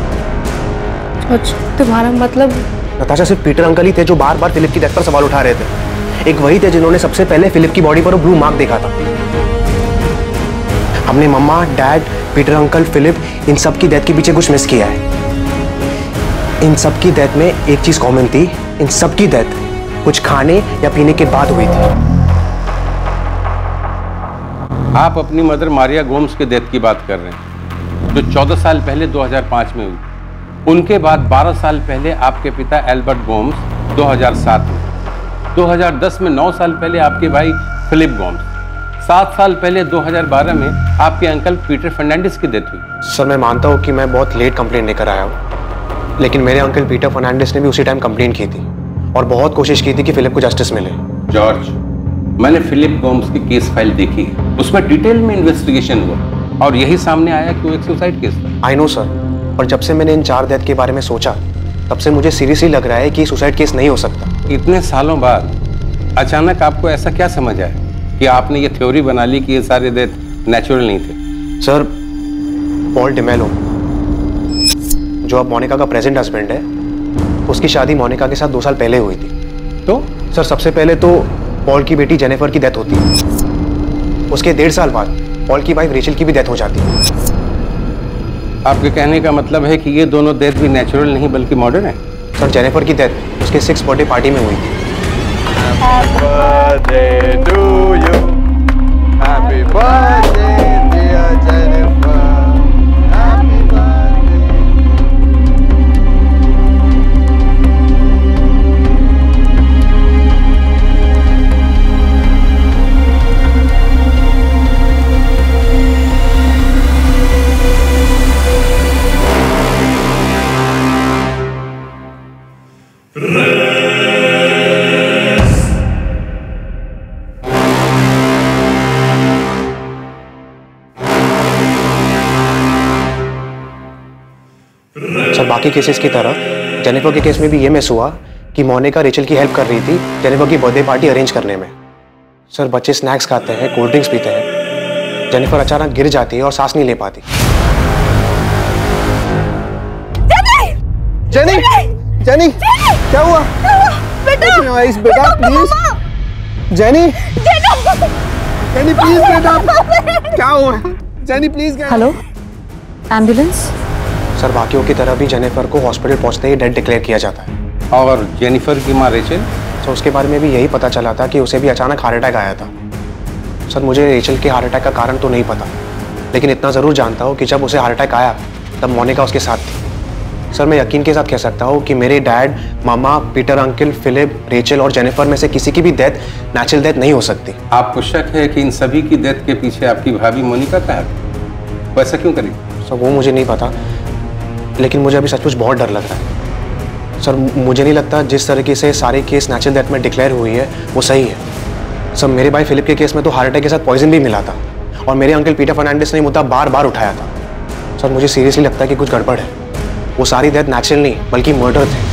तुम्हारा मतलब? नताशा, सिर्फ पीटर अंकल ही थे जो बार बार फिलिप की डेथ पर सवाल उठा रहे थे। एक वही थे जिन्होंने सबसे पहले फिलिप की बॉडी पर वो ब्लू मार्क देखा था। हमने मम्मा, डैड, पीटर अंकल, फिलिप, इन सब की डेथ के पीछे कुछ मिस किया है। इन सब की डेथ में एक चीज कॉमन थी, इन सब की डेथ कुछ खाने या पीने के बाद हुई थी। आप अपनी मदर मारिया गोम्स के डेथ की बात कर रहे हैं, जो 14 साल पहले 2005 में हुई। उनके बाद 12 साल पहले आपके पिता एल्बर्ट गोम्स 2007 में, 2010 में 9 साल पहले आपके भाई फिलिप गोम्स, 7 साल पहले 2012 में आपके अंकल पीटर फर्नांडिस की डेथ हुई। सर, मैं मानता हूँ कि मैं बहुत लेट कंप्लेंट लेकर आया हूँ, लेकिन मेरे अंकल पीटर फर्नांडिस ने भी उसी टाइम कंप्लेंट की थी और बहुत कोशिश की थी कि फिलिप को जस्टिस मिले। जॉर्ज, मैंने फिलिप गोम्स की केस फाइल देखी, उसमें डिटेल में इन्वेस्टिगेशन हुआ और यही सामने आया कि वो एक सुसाइड केस था। आई नो सर, पर जब से मैंने इन 4 डेथ के बारे में सोचा तब से मुझे सीरियसली लग रहा है कि सुसाइड केस नहीं हो सकता। इतने सालों बाद अचानक आपको ऐसा क्या समझ आया कि आपने ये थ्योरी बना ली कि ये सारे डेथ नेचुरल नहीं थे? सर, पॉल डिमेलो, जो अब मोनिका का प्रेजेंट हस्बैंड है, उसकी शादी मोनिका के साथ 2 साल पहले हुई थी। तो सर, सबसे पहले तो पॉल की बेटी जेनिफर की डेथ होती है। उसके 1.5 साल बाद पॉल की वाइफ रेचल की भी डेथ हो जाती है। आपके कहने का मतलब है कि ये दोनों डेथ भी नेचुरल नहीं बल्कि मॉडर्न है? सर, जेनिफर की डेथ उसके 6th बर्थडे पार्टी में हुई थी। Happy birthday to you. Happy birthday, dear Jennifer. Happy birthday. Sir, बाकी केसेस की तरह जेनिफर के केस में भी ये मिस हुआ कि मोनिका रेचल की हेल्प कर रही थी जेनिफर की बर्थडे पार्टी अरेंज करने में। सर, बच्चे स्नैक्स खाते हैं, कोल्ड ड्रिंक्स पीते हैं, जेनिफर अचानक गिर जाती है और सांस नहीं ले पाती। जेनी, जेनी, क्या हुआ? बेटा, बेटा प्लीज। जेनी, जेनी प्लीज बेटा, क्या हुआ? Jenny please. Hello, ambulance? Sir, बाकियों की तरह भी जेनिफर को हॉस्पिटल पहुंचते ही डेड डिक्लेयर किया जाता है। और जेनिफर की मां रेचल? सर, उसके बारे में भी यही पता चला था कि उसे भी अचानक हार्ट अटैक आया था। सर, मुझे रेचल के हार्ट अटैक का कारण तो नहीं पता, लेकिन इतना ज़रूर जानता हूँ कि जब उसे हार्ट अटैक आया तब मोनिका उसके साथ थी। सर, मैं यकीन के साथ कह सकता हूँ कि मेरे डैड, मामा, पीटर अंकल, फिलिप, रेचल और जेनिफर में से किसी की भी डेथ नेचुरल डेथ नहीं हो सकती। आपको शक है कि इन सभी की डेथ के पीछे आपकी भाभी मोनिका का है? वैसा क्यों करी? सर, वो मुझे नहीं पता, लेकिन मुझे अभी सचमुच बहुत डर लग रहा है। सर मुझे नहीं लगता जिस तरीके से सारे केस नेचुरल डेथ में डिक्लेयर हुई है वो सही है। सर मेरे भाई फिलिप के केस में तो हार्ट अटैक के साथ पॉइजन भी मिला था और मेरे अंकल पीटर फर्नांडिस ने मुद्दा बार बार उठाया था। सर मुझे सीरियसली लगता है कि कुछ गड़बड़ है। वो सारी डेथ नेचुरल नहीं बल्कि मर्डर थे।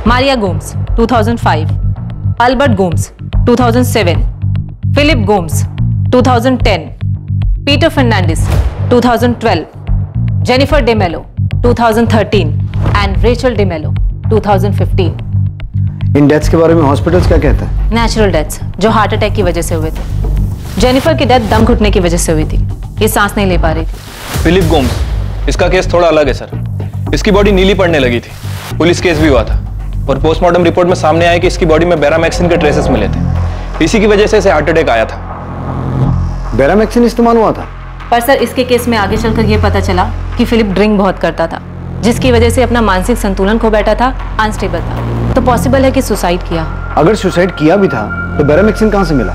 Maria Gomes 2005, Albert Gomes 2007, Philip Gomes 2010, Peter Fernandes 2012, Jennifer D'Mello 2013 and Rachel D'Mello 2015। इन डेथ्स के बारे में हॉस्पिटल्स क्या कहता है? नेचुरल डेथ्स जो हार्ट अटैक की वजह से हुए थे। जेनिफर की डेथ दम घुटने की वजह से हुई थी, ये सांस नहीं ले पा रही थी। फिलिप गोम्स, इसका केस थोड़ा अलग है सर। इसकी बॉडी नीली पड़ने लगी थी, पुलिस केस भी हुआ था और पोस्टमार्टम रिपोर्ट में सामने आया कि इसकी बॉडी में बेरामैक्सिन के ट्रेसेस मिले थे। इसी की वजह से इसे हार्ट अटैक आया था। बेरामैक्सिन इस्तेमाल हुआ था? पर सर इसके केस में आगे चलकर यह पता चला कि फिलिप ड्रिंक बहुत करता था, जिसकी वजह से अपना मानसिक संतुलन खो बैठा था, अनस्टेबल था। तो पॉसिबल है कि सुसाइड किया। अगर सुसाइड किया भी था तो बेरामैक्सिन कहां से मिला?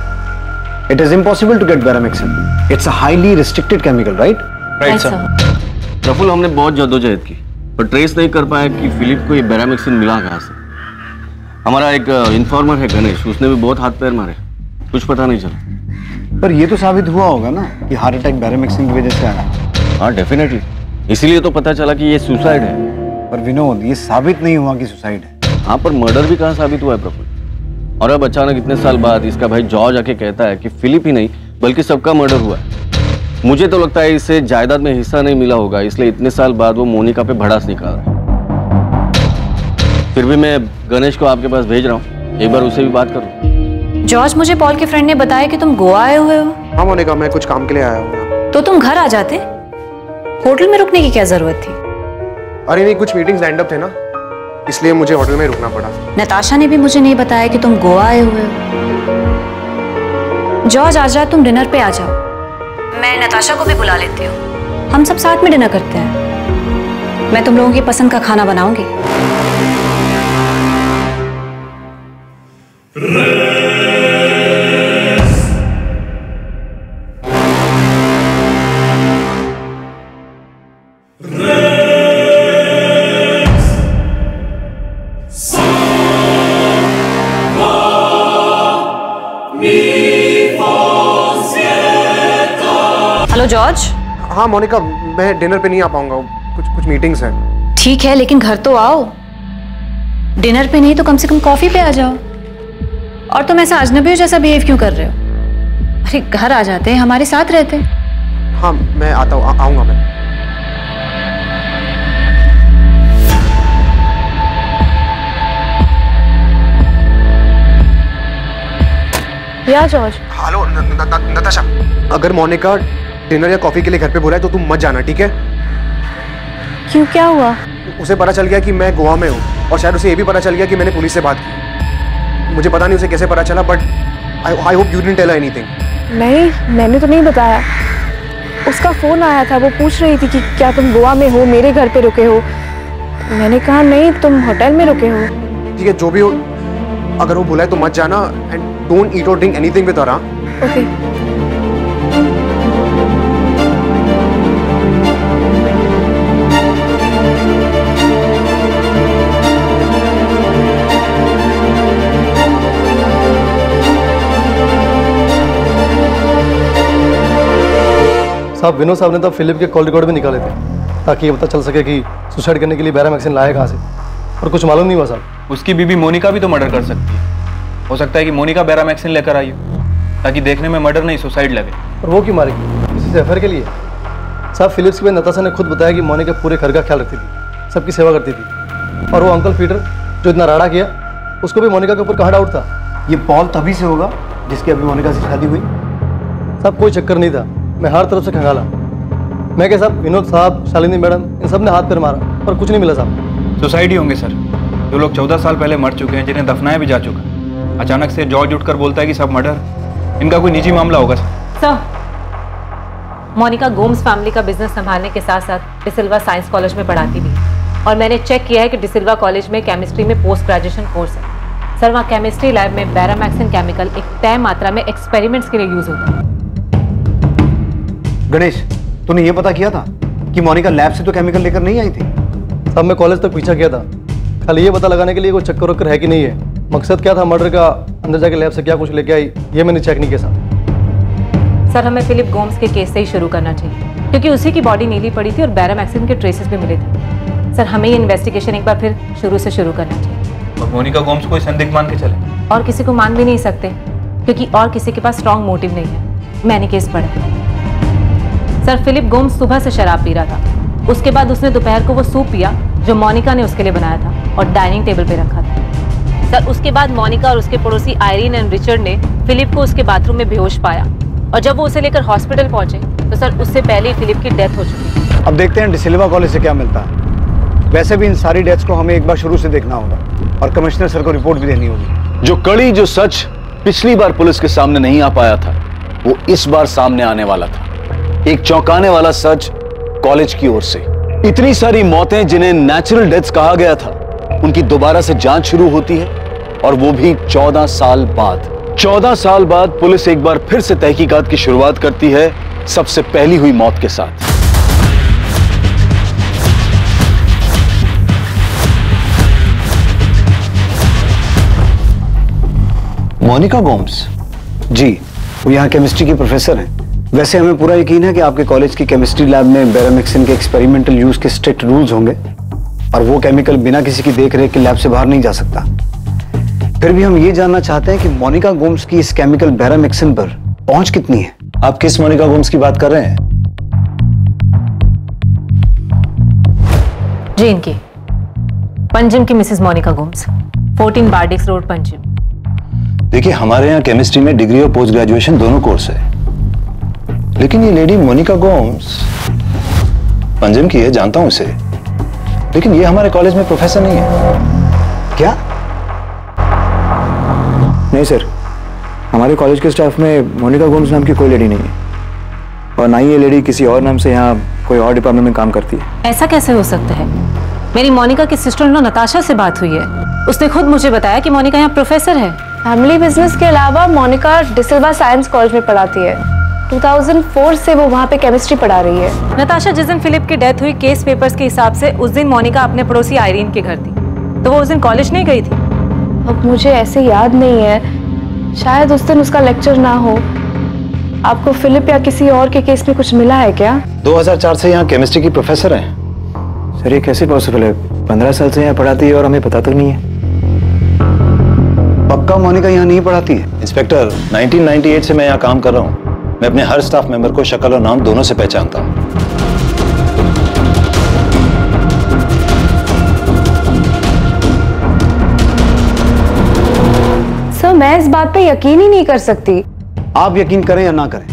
It is impossible to get beramaxin. It's a highly restricted chemical, right? Right sir. Praful, हमने बहुत जद्दोजहद की पर ट्रेस नहीं कर पाया कि फिलिप को ये बेरामैक्सिन मिला कहां से। हमारा एक इन्फॉर्मर है गणेश, उसने भी बहुत हाथ पैर मारे, कुछ पता नहीं चला। पर ये तो साबित हुआ होगा ना कि हार्ट अटैक बेरामैक्सिन की वजह से आया। हाँ डेफिनेटली, इसीलिए तो पता चला कि ये सुसाइड है। पर विनोद, ये साबित नहीं हुआ कि सुसाइड है। हाँ, पर मर्डर भी कहाँ साबित हुआ है प्रफुल्ल? और अब अचानक इतने साल बाद इसका भाई जॉर्ज आके कहता है कि फिलिप ही नहीं बल्कि सबका मर्डर हुआ है। मुझे तो लगता है इसे जायदाद में हिस्सा नहीं मिला होगा, इसलिए इतने साल बाद वो मोनिका पे भड़ास निकाल रहा है। फिर भी मैं गणेश को आपके पास भेज रहा हूँ, एक बार उसे भी बात करो। जॉर्ज, मुझे पॉल के फ्रेंड ने बताया कि तुम गोवा आए हुए हो। हाँ मोनिका, मैं कुछ काम के लिए आया हूँ। तो तुम घर आ जाते, होटल में रुकने की क्या जरूरत थी? अरे नहीं, कुछ मीटिंग्स लाइंड अप थे ना, इसलिए मुझे होटल में रुकना पड़ा। नताशा ने भी मुझे नहीं बताया कि तुम गोवा आए हुए हो। जॉर्ज, आज रात तुम डिनर पे आ जाओ, मैं नताशा को भी बुला लेती हूँ, हम सब साथ में डिनर करते हैं। मैं तुम लोगों की पसंद का खाना बनाऊंगी। Hello George. हाँ मोनिका, मैं डिनर पे नहीं आ पाऊंगा, कुछ मीटिंग्स हैं। ठीक है, लेकिन घर तो आओ। डिनर पे नहीं तो कम से कम कॉफी पे आ जाओ। और तुम ऐसा अजनबी जैसा बिहेव क्यों कर रहे हो? अरे घर आ जाते, हमारे साथ रहते। हाँ मैं आता हूँ, आऊंगा मैं। या जॉर्ज। हेलो नताशा, अगर मोनिका डिनर या कॉफी के लिए घर पे बुलाए तो तुम मत जाना, ठीक है? क्यों, क्या हुआ? उसे पता चल गया कि मैं गोवा में हूँ और शायद उसे ये भी पता चल गया कि मैंने पुलिस से बात की। मुझे पता नहीं उसे कैसे पता चला, but I hope you didn't tell her anything. नहीं, मैंने तो नहीं बताया। उसका फोन आया था, वो पूछ रही थी कि क्या तुम गोवा में हो, मेरे घर पे रुके हो। मैंने कहा नहीं, तुम होटल में रुके हो। ठीक है, जो भी हो, अगर वो बुलाए तो मत जाना एंड डोंट ईट और drink anything with her. Okay. साहब, विनोद साहब ने तो फिलिप के कॉल रिकॉर्ड भी निकाले थे ताकि ये पता चल सके कि सुसाइड करने के लिए बेरामैक्सिन लाया कहाँ से, और कुछ मालूम नहीं हुआ साहब। उसकी बीबी मोनिका भी तो मर्डर कर सकती है। हो सकता है कि मोनिका बेरामैक्सिन लेकर आई हो ताकि देखने में मर्डर नहीं सुसाइड लगे। और वो क्यों मारेगी? किसी से अफेयर के लिए? साहब, फिलिप्स की नताशा ने खुद बताया कि मोनिका पूरे घर का ख्याल रखती थी, सबकी सेवा करती थी। और वो अंकल पीटर जो इतना राड़ा किया, उसको भी मोनिका के ऊपर कहाँ डाउट था? ये पॉल तभी से होगा जिसकी अभी मोनिका से शादी हुई। साहब, कोई चक्कर नहीं था, मैं हर तरफ से खंगाला। मैं क्या साहब, विनोद साहब, शालिनी मैडम, इन सब ने हाथ पैर मारा पर कुछ नहीं मिला साहब। सुसाइड ही होंगे सर। जो लोग 14 साल पहले मर चुके हैं, जिन्हें दफनाया भी जा चुका, अचानक से जॉर्ज उठकर बोलता है कि सब मर्डर, इनका कोई निजी मामला होगा सर। मोनिका गोम्स फैमिली का बिजनेस संभालने के साथ साथ डिसिल्वा साइंस कॉलेज में पढ़ाती भी, और मैंने चेक किया है कि डिसिल्वा कॉलेज में केमिस्ट्री में पोस्ट ग्रेजुएशन कोर्स है। सर, वहाँ केमिस्ट्री लैब में बेरामैक्सिन केमिकल एक तय मात्रा में एक्सपेरिमेंट्स के लिए यूज होता है। गणेश, तूने ये पता किया था कि मोनिका लैब से तो केमिकल लेकर नहीं आई थी? साहब मैं कॉलेज तक पीछा किया था, खाली ये पता लगाने के लिए कोई चक्कर वक्कर है कि नहीं है। मकसद क्या था मर्डर का, अंदर जाके लैब से क्या कुछ लेके आई, ये मैंने चेक नहीं किया साहब। सर हमें फिलिप गोम्स के केस से ही शुरू करना चाहिए, क्योंकि उसी की बॉडी नीली पड़ी थी और बैरामैक्सिन के ट्रेसेस भी मिले थे। सर हमें ये इन्वेस्टिगेशन एक बार फिर शुरू से शुरू करना चाहिए। और मोनिका गोम्स को संदिग्ध मान के चले? और किसी को मान भी नहीं सकते, क्योंकि और किसी के पास स्ट्रॉन्ग मोटिव नहीं है। मैंने केस पढ़ा। सर फिलिप गोम्स सुबह से शराब पी रहा था, उसके बाद उसने दोपहर को वो सूप पिया जो मोनिका ने उसके लिए बनाया था और डाइनिंग टेबल पे रखा था। सर उसके बाद मोनिका और उसके पड़ोसी आयरीन एंड रिचर्ड ने फिलिप को उसके बाथरूम में बेहोश पाया, और जब वो उसे लेकर हॉस्पिटल पहुंचे तो सर उससे पहले ही फिलिप की डेथ हो चुकी थी। अब देखते हैं डिसिल्वा कॉलेज से क्या मिलता है। वैसे भी इन सारी डेथ्स को हमें एक बार शुरू से देखना होगा और कमिश्नर सर को रिपोर्ट भी देनी होगी। जो सच पिछली बार पुलिस के सामने नहीं आ पाया था, वो इस बार सामने आने वाला था। एक चौंकाने वाला सच कॉलेज की ओर से। इतनी सारी मौतें जिन्हें नेचुरल डेथ्स कहा गया था, उनकी दोबारा से जांच शुरू होती है, और वो भी 14 साल बाद। 14 साल बाद पुलिस एक बार फिर से तहकीकात की शुरुआत करती है, सबसे पहली हुई मौत के साथ। मोनिका गोम्स? जी, वो यहाँ केमिस्ट्री की प्रोफेसर हैं। वैसे हमें पूरा यकीन है कि आपके कॉलेज की केमिस्ट्री लैब में बैरामिक्सिन के एक्सपेरिमेंटल यूज के स्ट्रिक्ट रूल्स होंगे, और वो केमिकल बिना किसी की देखरेख के लैब से बाहर नहीं जा सकता। फिर भी हम ये जानना चाहते हैं कि मोनिका गोम्स की इस केमिकल बैरामिक्सिन पर पहुंच कितनी है? आप किस मोनिका गोम्स की बात कर रहे हैं? जी इनकी, पंजिम की मिसेस मोनिका गोम्स, 14 बार्डिक्स रोड पंजिम। देखिए, हमारे यहाँ केमिस्ट्री में डिग्री और पोस्ट ग्रेजुएशन दोनों कोर्स है, लेकिन ये लेडी मोनिका गोम्स पंजिम की है, जानता हूं उसे, लेकिन ये हमारे कॉलेज में प्रोफेसर नहीं है। क्या? नहीं सर, हमारे कॉलेज के स्टाफ में मोनिका गोम्स नाम की कोई लेडी नहीं है, और ना ही ये लेडी किसी और नाम से यहाँ कोई और डिपार्टमेंट में काम करती है। ऐसा कैसे हो सकता है? मेरी मोनिका की सिस्टर इन लॉ नताशा से बात हुई है, उसने खुद मुझे बताया कि मोनिका यहाँ प्रोफेसर है। फैमिली बिजनेस के अलावा मोनिका डिसिल्वा साइंस कॉलेज में पढ़ाती है। 2004 से वो वहाँ पे केमिस्ट्री पढ़ा रही है। नताशा, जिस दिन फिलिप की डेथ हुई, केस पेपर्स के हिसाब से उस दिन मोनिका अपने पड़ोसी आयरीन के घर थी, तो वो उस दिन कॉलेज नहीं गई थी? अब मुझे ऐसे याद नहीं है, शायद उस दिन उसका लेक्चर ना हो। आपको फिलिप या किसी और के केस में कुछ मिला है क्या? 2004 से यहाँ केमिस्ट्री की प्रोफेसर हैं। सर ये कैसे पॉसिबल है? 15 साल से यहाँ पढ़ाती है और हमें पता तक नहीं है। पक्का मोनिका यहाँ नहीं पढ़ाती है? इंस्पेक्टर, 1998 से मैं यहाँ काम कर रहा हूँ। मैं अपने हर स्टाफ मेंबर को शक्ल और नाम दोनों से पहचानता हूँ। सर मैं इस बात पे यकीन ही नहीं कर सकती। आप यकीन करें या ना करें,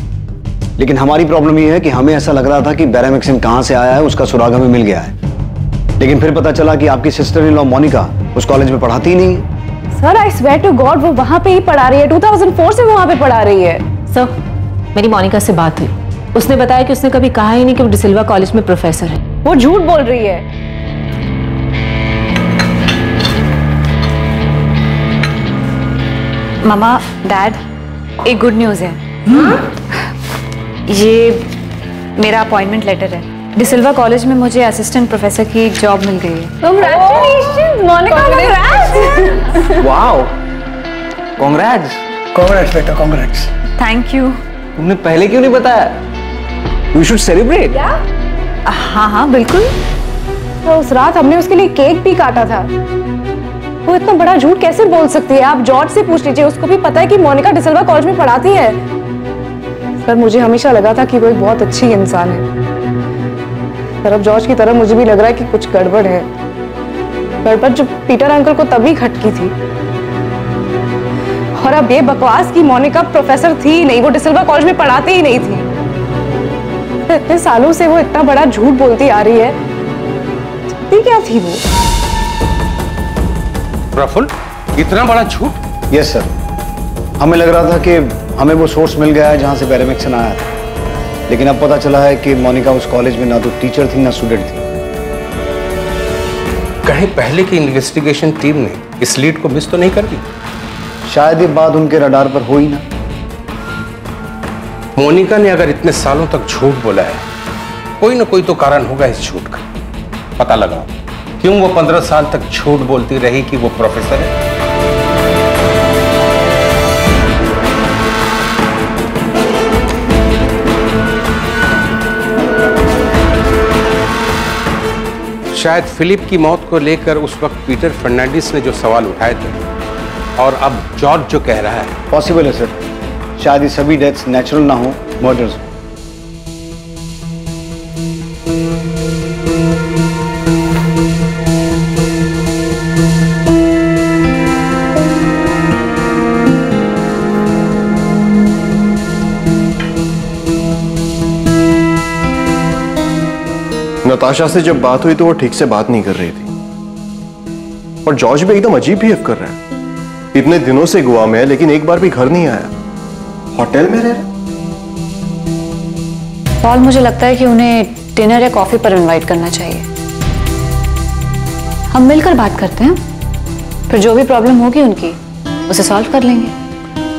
लेकिन हमारी प्रॉब्लम ये है कि हमें ऐसा लग रहा था कि बैरामिक्सिन कहां से आया है उसका सुराग हमें मिल गया है, लेकिन फिर पता चला कि आपकी सिस्टर इन लॉ मोनिका उस कॉलेज में पढ़ाती ही नहीं है। Sir I swear to God, वो वहां पे ही पढ़ा रही है। 2004 से वो वहां पे पढ़ा रही है। सर मेरी मोनिका से बात हुई, उसने बताया कि उसने कभी कहा ही नहीं कि वो डिसिल्वा कॉलेज में प्रोफेसर है। वो झूठ बोल रही है। मामा, डैड, एक गुड न्यूज है। ये मेरा अपॉइंटमेंट लेटर है। डिसिल्वा कॉलेज में मुझे असिस्टेंट प्रोफेसर की जॉब मिल गई है। Congratulations, Monica, congrats! Wow, congrats. Congrats बेटा, कांग्रेट्स। Thank you. तुमने पहले क्यों नहीं बताया? We should celebrate. क्या? हाँ हाँ बिल्कुल। तो उस रात हमने उसके लिए केक भी काटा था। वो इतना बड़ा झूठ कैसे बोल सकती है? आप जॉर्ज से पूछ लीजिए, उसको भी पता है कि मोनिका डिसिल्वा कॉलेज में पढ़ाती है। पर मुझे हमेशा लगा था कि वो एक बहुत अच्छी इंसान है, पर अब जॉर्ज की तरह मुझे भी लग रहा है कि कुछ गड़बड़ है। गड़बड़ जो पीटर अंकल को तभी खटकी थी, और अब ये बकवास की मोनिका प्रोफेसर थी नहीं, वो डिसिल्वा कॉलेज में पढ़ाती ही नहीं थी। इतने सालों से वो इतना बड़ा झूठ बोलती आ रही है, चाहती क्या थी वो? प्रफुल्ल, इतना बड़ा झूठ? यस सर, हमें लग रहा था कि हमें वो सोर्स मिल गया है जहां से बैरामिक्सिन आया था, लेकिन अब पता चला है कि मोनिका उस कॉलेज में ना तो टीचर थी ना स्टूडेंट थी। कहीं पहले की इन्वेस्टिगेशन टीम ने इस लीड को मिस तो नहीं कर दी? शायद ये बात उनके रडार पर हो ही ना। मोनिका ने अगर इतने सालों तक झूठ बोला है, कोई ना कोई तो कारण होगा इस झूठ का। पता लगाओ क्यों वो 15 साल तक झूठ बोलती रही कि वो प्रोफेसर है? शायद फिलिप की मौत को लेकर उस वक्त पीटर फर्नांडिस ने जो सवाल उठाए थे, और अब जॉर्ज जो कह रहा है, पॉसिबल है सर। शायद ये सभी डेथ्स नेचुरल ना हो, मर्डर्स। नताशा से जब बात हुई तो वो ठीक से बात नहीं कर रही थी, और जॉर्ज भी एकदम अजीब बिहेव कर रहा है। इतने दिनों से गोवा में है लेकिन एक बार भी घर नहीं आया, होटल में रह रहा। पॉल, मुझे लगता है कि उन्हें डिनर या कॉफी पर इनवाइट करना चाहिए। हम मिलकर बात करते हैं, फिर जो भी प्रॉब्लम होगी उनकी उसे सॉल्व कर लेंगे।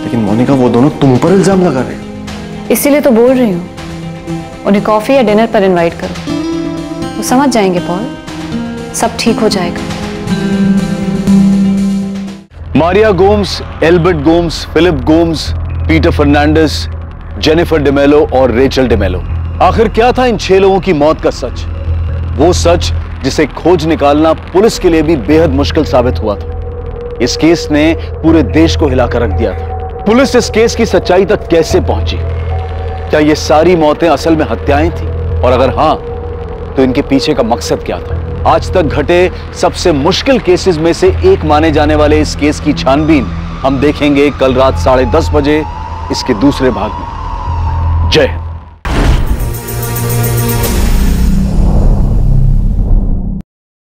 लेकिन मोनिका, वो दोनों तुम पर इल्जाम लगा रहे हैं। इसीलिए तो बोल रही हूँ, उन्हें कॉफी या डिनर पर इनवाइट करो, वो समझ जाएंगे पॉल, सब ठीक हो जाएगा। Maria Gomes, Albert Gomes, Philip Gomes, Peter Fernandes, Jennifer D'Mello और रेचल डेमेलो। आखिर क्या था इन 6 लोगों की मौत का सच? वो सच जिसे खोज निकालना पुलिस के लिए भी बेहद मुश्किल साबित हुआ था। इस केस ने पूरे देश को हिलाकर रख दिया था। पुलिस इस केस की सच्चाई तक कैसे पहुंची? क्या ये सारी मौतें असल में हत्याएं थी? और अगर हां, तो इनके पीछे का मकसद क्या था? आज तक घटे सबसे मुश्किल केसेस में से एक माने जाने वाले इस केस की छानबीन हम देखेंगे कल रात 10:30 बजे इसके दूसरे भाग में। जय हिंद।